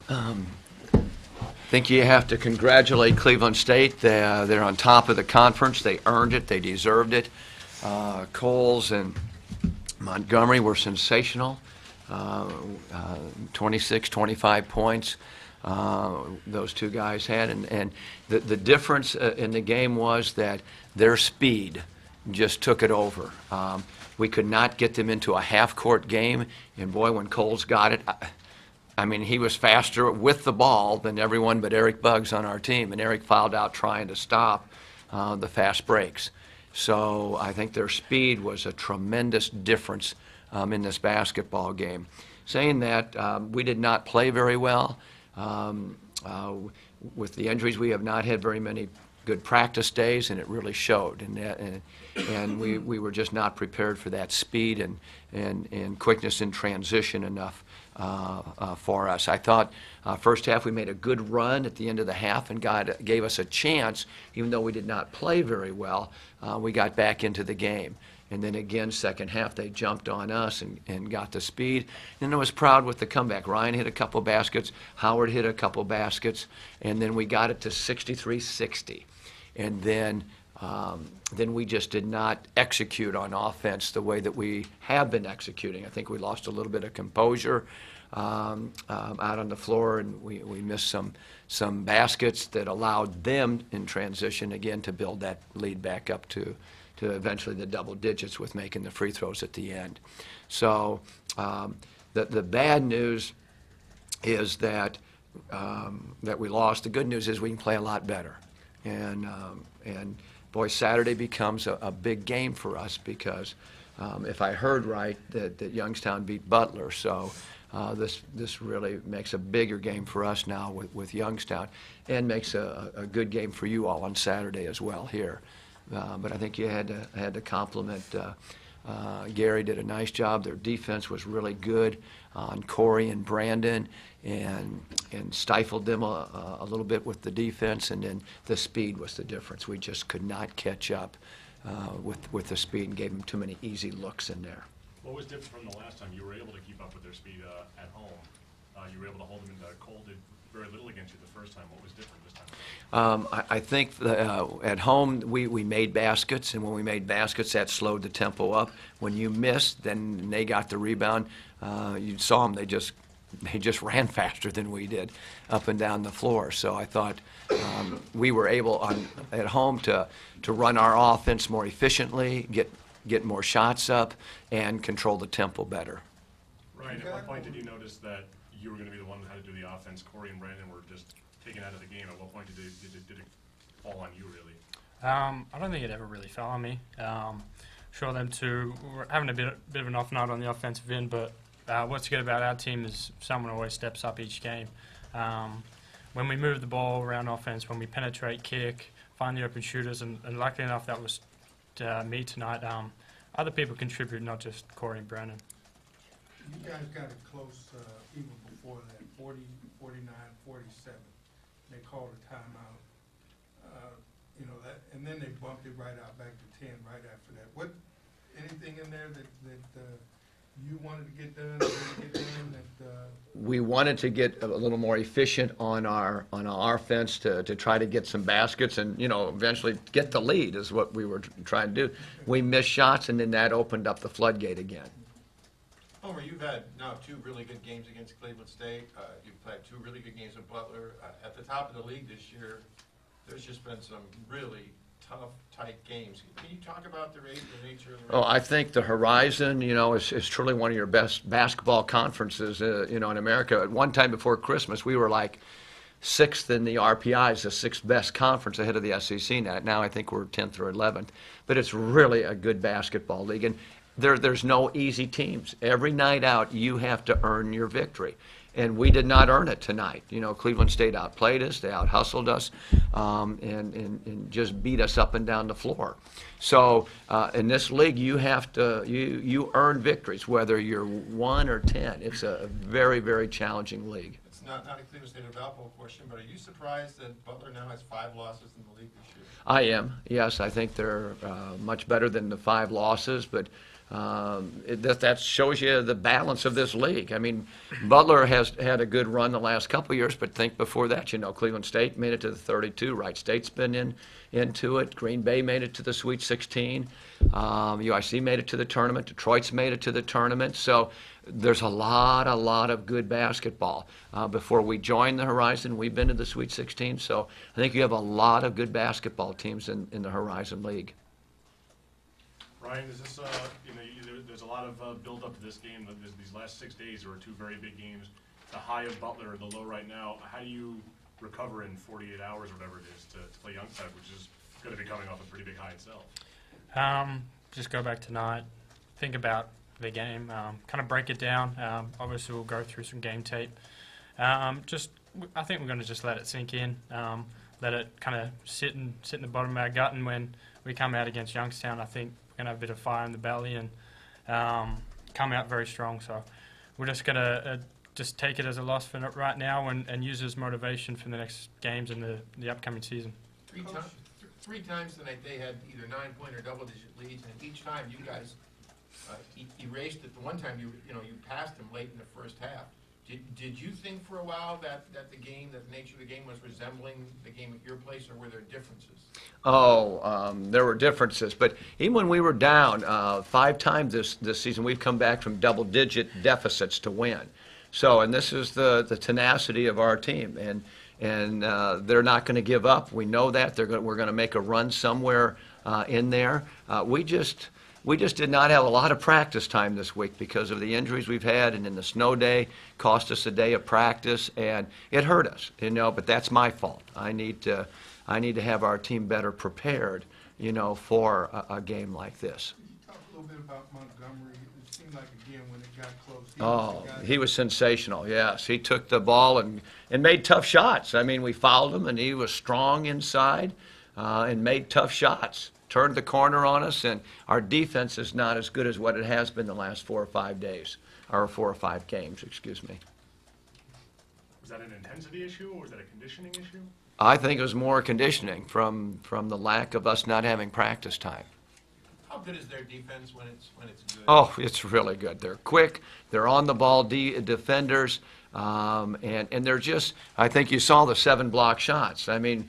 I think you have to congratulate Cleveland State. They're on top of the conference. They earned it. They deserved it. Coles and Montgomery were sensational. 26, 25 points those two guys had. And the difference in the game was that their speed just took it over. We could not get them into a half-court game. And, boy, when Coles got it, I mean, he was faster with the ball than everyone but Eric Buggs on our team, and Eric fouled out trying to stop the fast breaks. So I think their speed was a tremendous difference in this basketball game. Saying that, we did not play very well. With the injuries, we have not had very many good practice days, and it really showed. And we were just not prepared for that speed and quickness in transition enough for us. I thought first half we made a good run at the end of the half and gave us a chance, even though we did not play very well. We got back into the game. And then again, second half, they jumped on us and got the speed. And I was proud with the comeback. Ryan hit a couple baskets. Howard hit a couple baskets. And then we got it to 63-60. And then we just did not execute on offense the way that we have been executing. I think we lost a little bit of composure out on the floor, and we missed some baskets that allowed them in transition again to build that lead back up to eventually the double digits with making the free throws at the end. So the bad news is that we lost. The good news is we can play a lot better. And boy, Saturday becomes a big game for us because if I heard right, that Youngstown beat Butler. So this really makes a bigger game for us now with Youngstown, and makes a good game for you all on Saturday as well here. But I think you had to compliment Gary. Did a nice job. Their defense was really good on Corey and Brandon, and stifled them a little bit with the defense, and then the speed was the difference. We just could not catch up with the speed and gave them too many easy looks in there. What was different from the last time? You were able to keep up with their speed at home. You were able to hold them in the cold. Did very little against you the first time. What was different this time? I think at home we made baskets, and when we made baskets, that slowed the tempo up. When you missed, then they got the rebound. You saw them; they just ran faster than we did up and down the floor. So I thought we were able at home to run our offense more efficiently, get more shots up, and control the tempo better. Right. At what point did you notice that you were going to be the one that had to do the offense? Corey and Brandon were just taken out of the game. At what point did it fall on you, really? I don't think it ever really fell on me. Sure, them two were having a bit of an off night on the offensive end, but what's good about our team is someone always steps up each game. When we move the ball around offense, when we penetrate, kick, find the open shooters, and luckily enough that was me tonight, other people contribute, not just Corey and Brandon. You guys got it close even before that, 40, 49, 47. They called a timeout. And then they bumped it right out back to 10 right after that. What, anything in there that you wanted to get done, we wanted to get a little more efficient on our offense to try to get some baskets and eventually get the lead is what we were trying to do. We missed shots, and then that opened up the floodgate again. Homer, you've had now 2 really good games against Cleveland State. You've had 2 really good games with Butler. At the top of the league this year, there's just been some really tough, tight games. Can you talk about the nature of the race? Oh, I think the Horizon, is truly one of your best basketball conferences, in America. At one time before Christmas, we were like 6th in the RPIs, the 6th best conference ahead of the SEC. Now I think we're 10th or 11th. But it's really a good basketball league. And there's no easy teams. Every night out, you have to earn your victory. And we did not earn it tonight. Cleveland State outplayed us, they out-hustled us, and just beat us up and down the floor. So in this league, you have to you earn victories, whether you're 1 or 10. It's a very, very challenging league. It's not a Cleveland State or Valpo question, but are you surprised that Butler now has 5 losses in the league this year? I am. Yes, I think they're much better than the 5 losses, but That shows you the balance of this league. I mean, Butler has had a good run the last couple of years, but think before that, Cleveland State made it to the 32. Wright State's been into it. Green Bay made it to the Sweet 16. UIC made it to the tournament. Detroit's made it to the tournament. So there's a lot of good basketball. Before we joined the Horizon, we've been to the Sweet 16. So I think you have a lot of good basketball teams in the Horizon League. Ryan, is this, there's a lot of build-up to this game. These last 6 days, there were two very big games. The high of Butler, the low right now. How do you recover in 48 hours or whatever it is to play Youngstown, which is going to be coming off a pretty big high itself? Just go back tonight, think about the game, kind of break it down. Obviously, we'll go through some game tape. I think we're going to just let it sink in, let it kind of sit in the bottom of our gut, and when we come out against Youngstown, I think we're going to have a bit of fire in the belly and come out very strong. So we're just going to just take it as a loss for right now and use it as motivation for the next games in the upcoming season. Three times tonight they had either 9-point or double-digit leads, and each time you guys erased it. The one time you passed them late in the first half. Did you think for a while that the nature of the game was resembling the game at your place, or were there differences? There were differences, but even when we were down 5 times this season, we've come back from double-digit deficits to win. So, and this is the tenacity of our team, and they're not going to give up. We know that we're going to make a run somewhere in there. We just did not have a lot of practice time this week because of the injuries we've had, and in the snow day cost us a day of practice, and it hurt us, but that's my fault. I need to have our team better prepared, for a game like this. Can you talk a little bit about Montgomery? It seemed like, again, when it got close, He was sensational, yes. He took the ball and made tough shots. I mean, we fouled him, and he was strong inside and made tough shots. Turned the corner on us, and our defense is not as good as what it has been the last 4 or 5 days, or 4 or 5 games, excuse me. Was that an intensity issue, or was that a conditioning issue? I think it was more conditioning from the lack of us not having practice time. How good is their defense when it's good? Oh, it's really good. They're quick. They're on the ball defenders, and they're just. I think you saw the 7 block shots. I mean.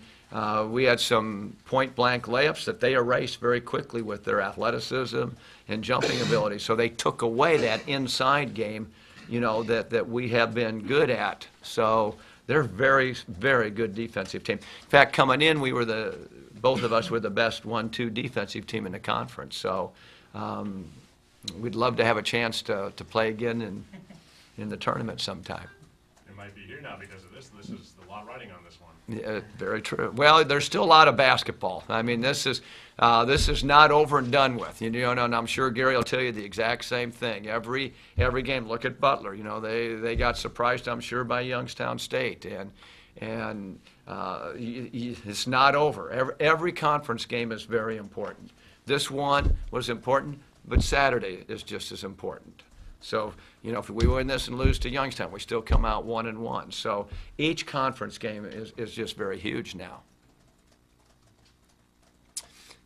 We had some point-blank layups that they erased very quickly with their athleticism and jumping ability. So they took away that inside game, that we have been good at. So they're very, very good defensive team. In fact, coming in, both of us were the best 1-2 defensive team in the conference. So we'd love to have a chance to play again in the tournament sometime. It might be here now because of this. This is a lot riding on this one. Yeah, very true. Well, there's still a lot of basketball. I mean, this is not over and done with. And I'm sure Gary will tell you the exact same thing. Every game. Look at Butler. They got surprised, I'm sure, by Youngstown State, and it's not over. Every conference game is very important. This one was important, but Saturday is just as important. So, if we win this and lose to Youngstown, we still come out 1-1. So each conference game is just very huge now.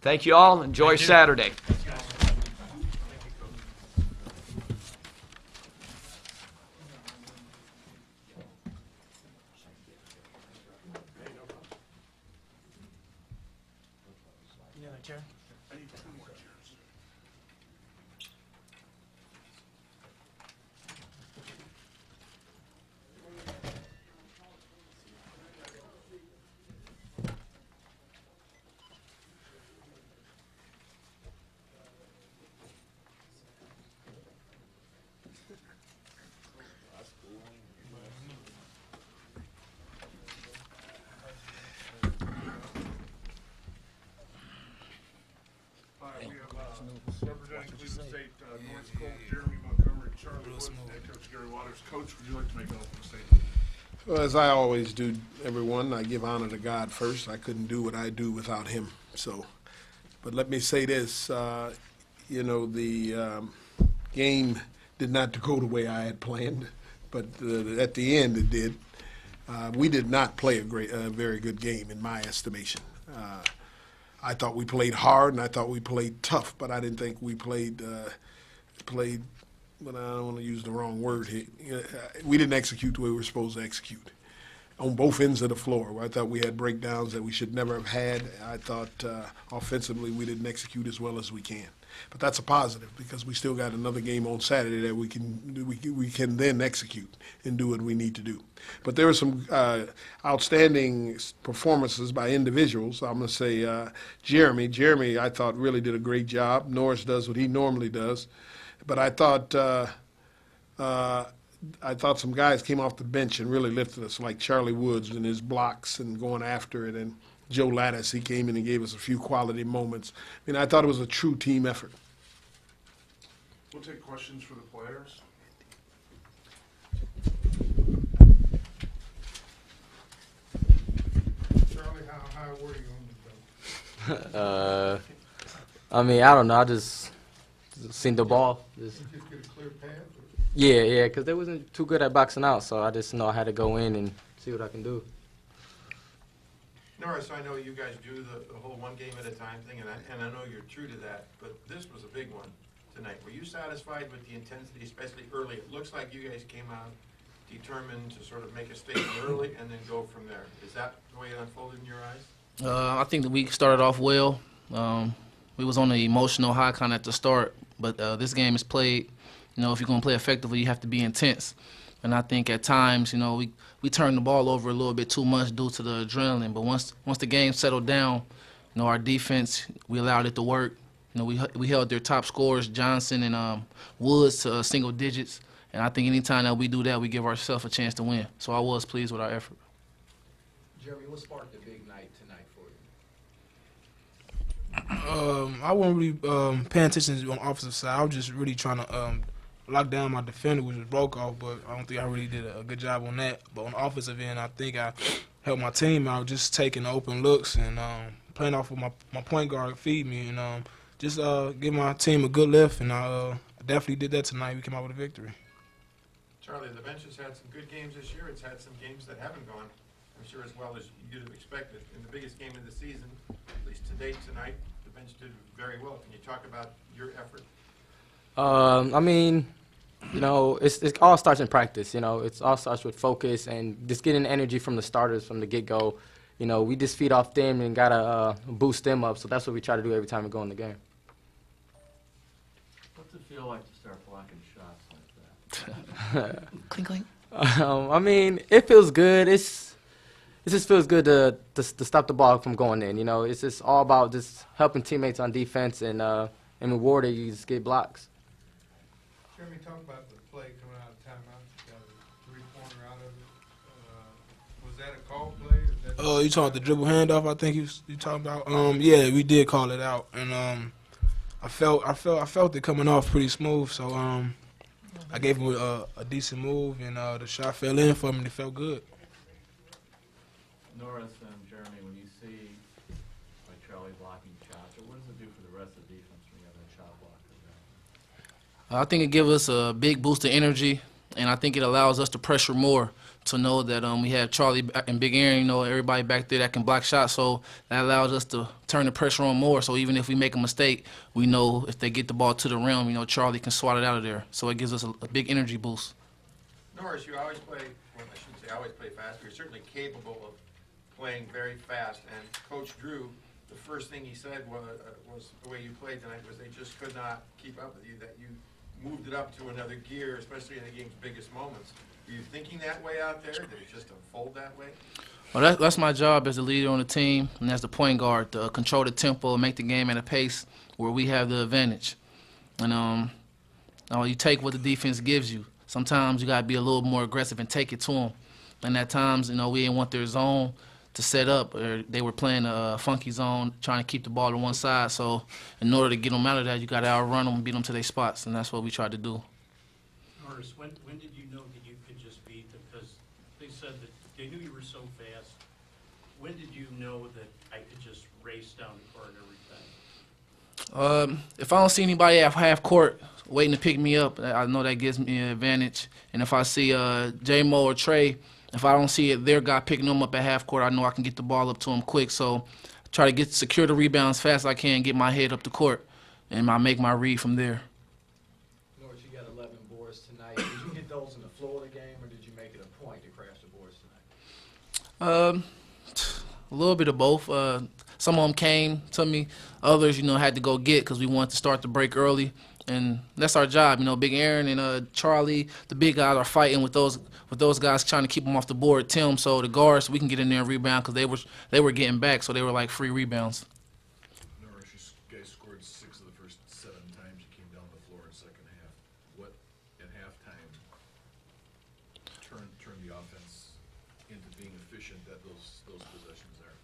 Thank you all. Enjoy Saturday. Representing Cleveland State, North Cole, Jeremy Montgomery, Charlie Woods, and head coach Gary Waters. Coach, would you like to make an opening statement? Well, as I always do, everyone, I give honor to God first. I couldn't do what I do without him. But let me say this, the game did not go the way I had planned, but at the end it did. We did not play a very good game in my estimation. I thought we played hard and I thought we played tough, but I didn't think we played played, but I don't want to use the wrong word here. We didn't execute the way we were supposed to execute on both ends of the floor. I thought we had breakdowns that we should never have had. I thought offensively we didn't execute as well as we can. But that's a positive because we still got another game on Saturday that we can then execute and do what we need to do. But there were some outstanding performances by individuals. I'm going to say Jeremy. Jeremy, I thought, really did a great job. Norris does what he normally does. But I thought some guys came off the bench and really lifted us, like Charlie Woods and his blocks and going after it, and Joe Lattis, he came in and gave us a few quality moments. I mean, I thought it was a true team effort. We'll take questions for the players. Charlie, how high were you on the dunk? I mean, I don't know. I just seen the ball. Did you just get a clear path? Yeah, because they wasn't too good at boxing out, so I just know I had to go in and see what I can do. Norris, I know you guys do the whole one game at a time thing, and I know you're true to that, but this was a big one tonight. Were you satisfied with the intensity, especially early? It looks like you guys came out determined to sort of make a statement early and then go from there. Is that the way it unfolded in your eyes? I think the week started off well. We was on an emotional high kind of at the start, but this game is played. You know, if you're going to play effectively, you have to be intense. And I think at times, you know, we turned the ball over a little bit too much due to the adrenaline. But once the game settled down, you know, our defense, we allowed it to work. You know, we held their top scorers, Johnson and Woods, to single digits. And I think anytime that we do that, we give ourselves a chance to win. So I was pleased with our effort. Jeremy, what sparked the big night tonight for you? I wasn't really paying attention on the offensive side. I was just really trying to lock down my defender, which was broke off, but I don't think I really did a good job on that. But on the offensive end, I think I helped my team out, just taking open looks and playing off of my point guard feed me and just give my team a good lift. And I definitely did that tonight. We came out with a victory. Charlie, the bench has had some good games this year. It's had some games that haven't gone, I'm sure, as well as you'd have expected. In the biggest game of the season, at least to date tonight, the bench did very well. Can you talk about your effort? I mean, you know, it all starts in practice. You know, it all starts with focus and just getting energy from the starters from the get-go. You know, we just feed off them and gotta boost them up. So that's what we try to do every time we go in the game. What's it feel like to start blocking shots like that? Clink, clink. I mean, it feels good. It just feels good to stop the ball from going in. You know, it's just all about just helping teammates on defense and rewarding you just get blocks. Jeremy, talk about the play coming out of timeout. You got a three-pointer out of it. Was that a call play? Or is that You talking about the dribble handoff? I think you talking about. Yeah, we did call it out, and I felt it coming off pretty smooth. So I gave him a decent move, and the shot fell in for me. It felt good. Norris and Jeremy, when you see like Charlie blocking shots, what does it do for the rest of the defense when you have that shot blocker there? I think it gives us a big boost of energy, and I think it allows us to pressure more to know that we have Charlie and Big Aaron, you know, everybody back there that can block shots. So that allows us to turn the pressure on more. So even if we make a mistake, we know if they get the ball to the rim, you know, Charlie can swat it out of there. So it gives us a big energy boost. Norris, you always play, well, I shouldn't say always play fast, but you're certainly capable of playing very fast. And Coach Drew, the first thing he said was the way you played tonight was they just could not keep up with you, that you moved it up to another gear, especially in the game's biggest moments. Were you thinking that way out there? Did it just unfold that way? Well, that's my job as the leader on the team and as the point guard, to control the tempo and make the game at a pace where we have the advantage. And you take what the defense gives you. Sometimes you got to be a little more aggressive and take it to them. And at times, you know, we didn't want their zone to set up, or they were playing a funky zone, trying to keep the ball to one side. So in order to get them out of that, you got to outrun them and beat them to their spots, and that's what we tried to do. Norris, when did you know that you could just beat them? Because they said that they knew you were so fast. When did you know that I could just race down the court every time? If I don't see anybody at half court waiting to pick me up, I know that gives me an advantage. And if I see J-Mo or Trey, if I don't see their guy picking them up at half court, I know I can get the ball up to them quick. So I try to secure the rebounds fast as I can, get my head up the court, and I make my read from there. A little bit of both. Some of them came to me. Others, had to go get because we wanted to start the break early, and that's our job. Big Aaron and Charlie, the big guys are fighting with those guys trying to keep them off the board. Tim, so the guards, we can get in there and rebound because they were getting back, so they were like free rebounds. Norris, you guys scored 6 of the first 7 times you came down the floor in second half. What, at halftime, turned the offense into being efficient at those possessions there?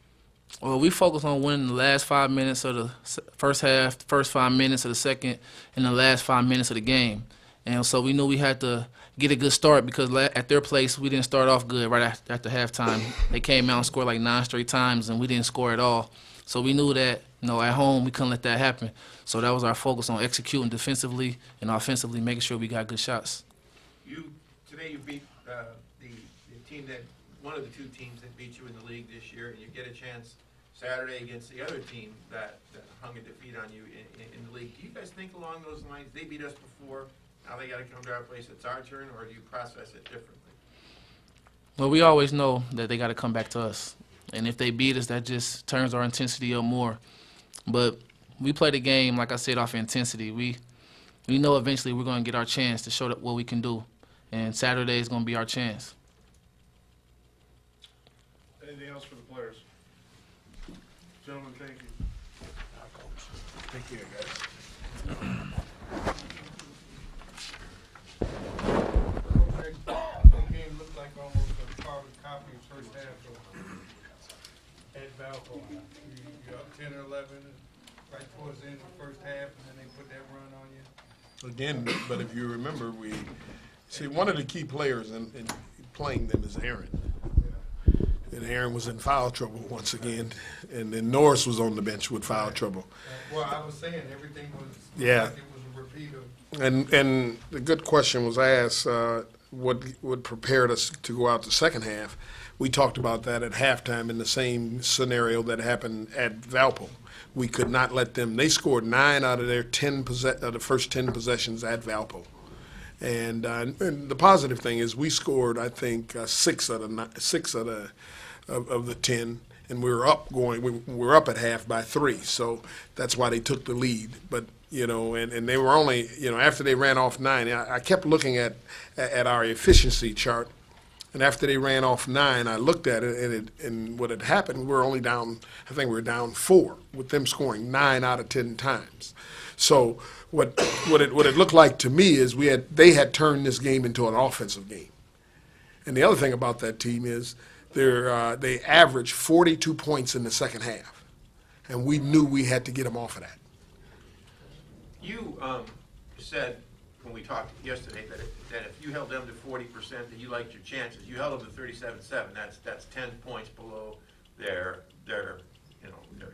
Well, we focused on winning the last 5 minutes of the first half, the first 5 minutes of the second, and the last 5 minutes of the game. And so we knew we had to get a good start because at their place, we didn't start off good right after halftime. They came out and scored like 9 straight times, and we didn't score at all. So we knew that, at home, we couldn't let that happen. So that was our focus on executing defensively and offensively, making sure we got good shots. Today you beat the team one of the 2 teams that beat you in the league this year, and you get a chance Saturday against the other team that hung a defeat on you in the league. Do you guys think along those lines? They beat us before, now they got to come to our place, it's our turn, or do you process it differently? Well, we always know that they got to come back to us. And if they beat us, that just turns our intensity up more. But we play the game, like I said, off intensity. We know eventually we're going to get our chance to show what we can do. And Saturday is going to be our chance. Anything else for the players? Gentlemen, thank you. Take care, guys. That game looked like almost a carbon copy of first half at Valpo. You're up 10 or 11 right towards the end of the first half, and then they put that run on you. Again, but if you remember, one of the key players in playing them is Aaron. And Aaron was in foul trouble once again, and then Norris was on the bench with foul trouble. Well, I was saying everything was Yeah. like it was a repeat of. And the good question was asked, what prepared us to go out the second half. We talked about that at halftime in the same scenario that happened at Valpo. We could not let them. They scored 9 out of their the first 10 possessions at Valpo. And the positive thing is we scored, I think, 6 out of the 10, and we were up at half by 3. So that's why they took the lead. But and they were only after they ran off 9. I kept looking at our efficiency chart, and after they ran off 9, I looked at it, and what had happened, we were only down. I think we were down 4 with them scoring 9 out of 10 times. So what it looked like to me is they had turned this game into an offensive game. And the other thing about that team is they averaged 42 points in the second half, and we knew we had to get them off of that. You said when we talked yesterday that if you held them to 40%, that you liked your chances. You held them to 37.7. That's 10 points below their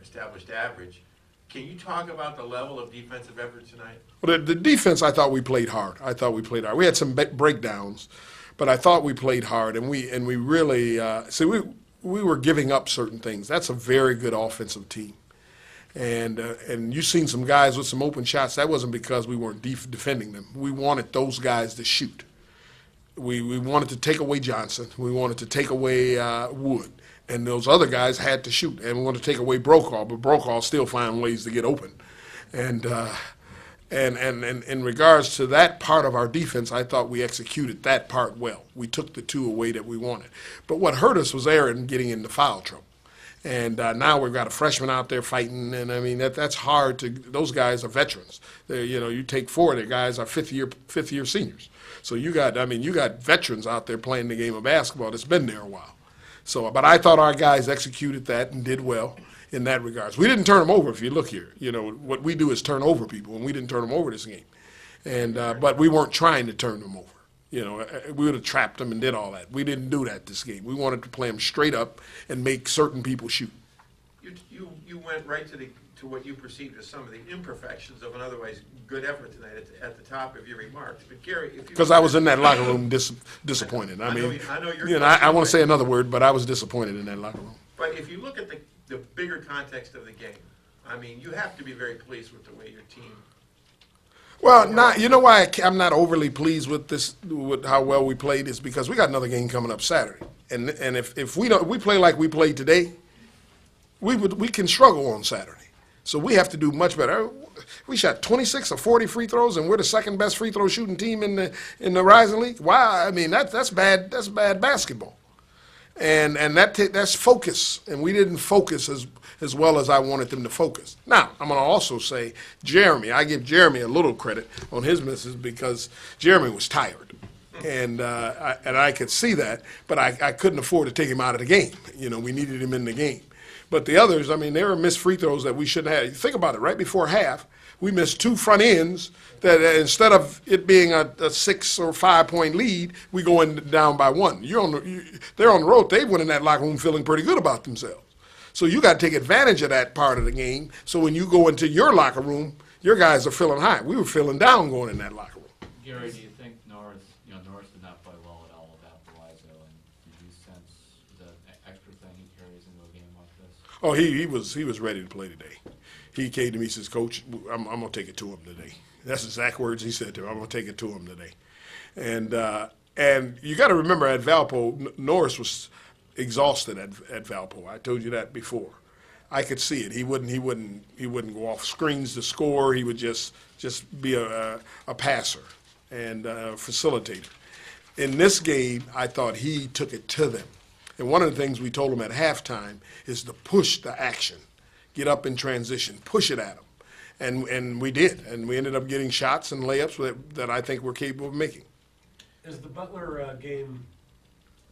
established average. Can you talk about the level of defensive effort tonight? Well, the defense, I thought we played hard. We had some breakdowns, but I thought we played hard, and we really we were giving up certain things. That's a very good offensive team, and you've seen some guys with some open shots. That wasn't because we weren't defending them. We wanted those guys to shoot. We wanted to take away Johnson. We wanted to take away Wood. And those other guys had to shoot. And we wanted to take away Brokaw, but Brokaw still found ways to get open. And in regards to that part of our defense, I thought we executed that part well. We took the 2 away that we wanted. But what hurt us was Aaron getting into foul trouble. And now we've got a freshman out there fighting, and I mean that's hard to. Those guys are veterans. You take 4 of their guys are fifth year seniors. So you got veterans out there playing the game of basketball that's been there a while. So, but I thought our guys executed that and did well in that regards. We didn't turn them over. If you look here, what we do is turn over people, and we didn't turn them over this game. And but we weren't trying to turn them over. We would have trapped them and did all that. We didn't do that this game. We wanted to play them straight up and make certain people shoot. You went right to what you perceived as some of the imperfections of an otherwise good effort tonight at the top of your remarks. But Gary, because I was in that locker room disappointed. I want to say another word, but I was disappointed in that locker room. But if you look at the bigger context of the game, I mean, you have to be very pleased with the way your team. Well, why I'm not overly pleased with how well we played is because we got another game coming up Saturday. And if we play like we played today, we can struggle on Saturday. So we have to do much better. We shot 26 or 40 free throws, and we're the second best free throw shooting team in the Rising League. Wow, I mean that's bad. That's bad basketball. And that's focus, and we didn't focus as well as I wanted them to focus. Now, I'm going to also say Jeremy. I give Jeremy a little credit on his misses because Jeremy was tired, and I could see that, but I couldn't afford to take him out of the game. You know, we needed him in the game. But the others, I mean, they were missed free throws that we shouldn't have. Think about it. Right before half, we missed 2 front ends that instead of it being a 6 or 5 point lead, we going down by 1. They're on the road. They went in that locker room feeling pretty good about themselves. So you got to take advantage of that part of the game. So when you go into your locker room, your guys are feeling high. We were feeling down going in that locker room. Gary, do you think Norris did not play well at all with Valparaiso, and did you sense the extra thing he carries into a game like this? Oh, he was ready to play today. He came to me and says, Coach, I'm going to take it to him today. That's the exact words he said to me. I'm going to take it to him today. And you got to remember at Valpo, Norris was exhausted at Valpo. I told you that before. I could see it. He wouldn't go off screens to score. He would just be a passer and a facilitator. In this game, I thought he took it to them. And one of the things we told him at halftime is to push the action. Get up in transition, push it at them. And we did. And we ended up getting shots and layups that I think we're capable of making. Is the Butler game,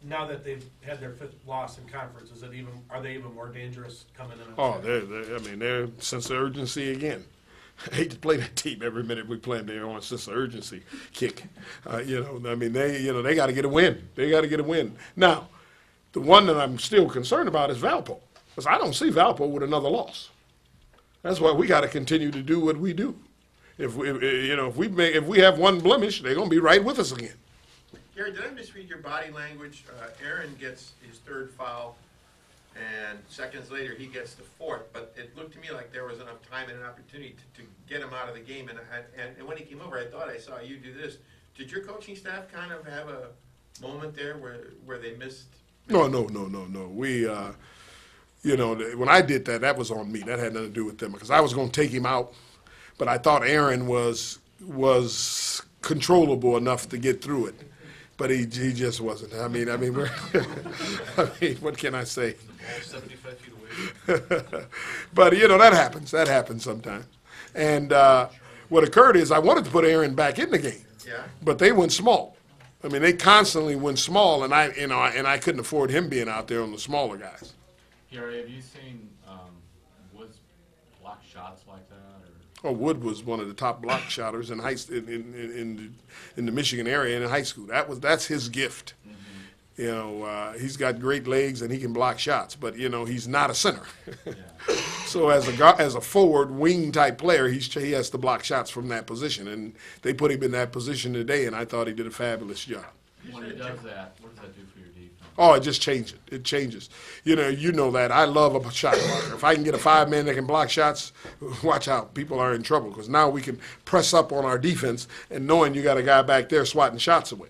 now that they've had their 5th loss in conference, are they even more dangerous coming in? Oh, they're sense of urgency again. I hate to play that team every minute we play them. They're on a sense of urgency kick. They got to get a win. They got to get a win. Now, the one that I'm still concerned about is Valpo, because I don't see Valpo with another loss. That's why we got to continue to do what we do. If we have one blemish, they're going to be right with us again. Gary, did I misread your body language? Aaron gets his 3rd foul, and seconds later he gets the 4th. But it looked to me like there was enough time and an opportunity to get him out of the game. And when he came over, I thought I saw you do this. Did your coaching staff kind of have a moment there where they missed? No. We, when I did that, that was on me. That had nothing to do with them because I was going to take him out, but I thought Aaron was controllable enough to get through it. But he just wasn't. I mean, what can I say? 75 feet away. But that happens. That happens sometimes. And what occurred is I wanted to put Aaron back in the game. Yeah. But they went small. I mean, they constantly went small, and I couldn't afford him being out there on the smaller guys. Gary, have you seen Woods block shots like that? Oh, Wood was one of the top block shotters in the Michigan area and in high school. That's his gift. Mm-hmm. He's got great legs and he can block shots, but he's not a center. Yeah. So as a forward wing type player, he has to block shots from that position, and they put him in that position today, and I thought he did a fabulous job. When he does that, what does that do for your defense? Oh, it just changes. It changes. You know that. I love a shot blocker. If I can get a 5-man that can block shots, watch out. People are in trouble because now we can press up on our defense and knowing you got a guy back there swatting shots away.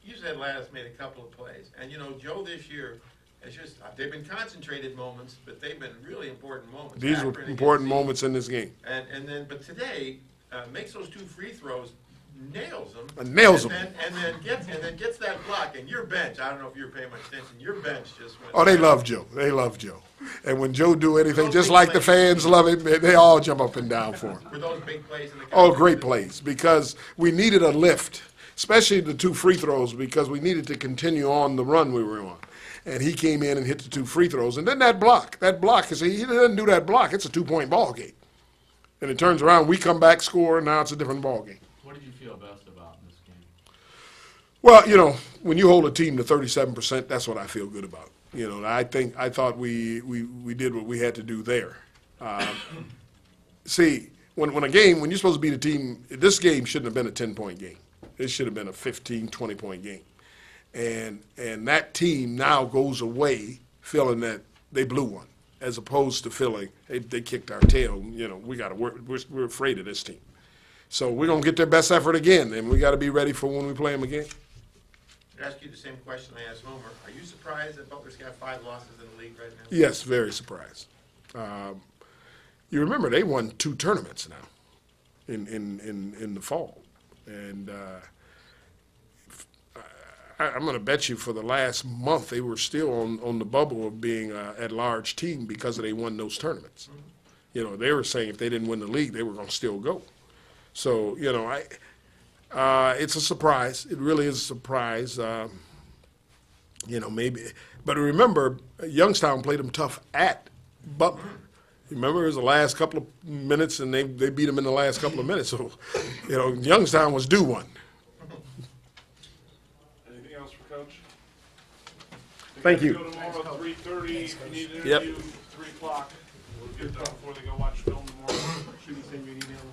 You said Lattis made a couple of plays. And, Joe this year, they've been concentrated moments, but they've been really important moments. These were important moments in this game. But today, makes those 2 free throws, nails them. And then gets that block, and your bench, I don't know if you were paying much attention, your bench just went. Oh, they love Joe. They love Joe. And when Joe do anything, just like the fans love him, they all jump up and down for him. Were those big plays in the game? Oh, great plays, because we needed a lift, especially the 2 free throws, because we needed to continue on the run we were on. And he came in and hit the 2 free throws. And then that block, because he doesn't do that block, it's a 2-point ball game. And it turns around, we come back, score, and now it's a different ball game. What did you feel best about in this game? Well, when you hold a team to 37%, that's what I feel good about. I thought we did what we had to do there. See, when you're supposed to beat a team, this game shouldn't have been a 10-point game. It should have been a 15, 20-point game. And that team now goes away feeling that they blew one, as opposed to feeling they kicked our tail. We got to work. We're afraid of this team. So we're going to get their best effort again, and we got to be ready for when we play them again. To ask you the same question I asked Homer, are you surprised that Butler's got 5 losses in the league right now? Yes, very surprised. You remember they won 2 tournaments now in the fall, and I'm going to bet you for the last month they were still on the bubble of being an at-large team because they won those tournaments. Mm-hmm. You know, they were saying if they didn't win the league, they were going to still go. So, you know, it's a surprise. It really is a surprise. You know, maybe. But remember, Youngstown played them tough at Butler. Remember, it was the last couple of minutes, and they beat them in the last couple of minutes. So, you know, Youngstown was due one. Anything else for Coach? Thank you. Go tomorrow, 3:30. If you need an Yep. interview, 3 o'clock. We'll get done before they go watch film tomorrow. Should we send you an email?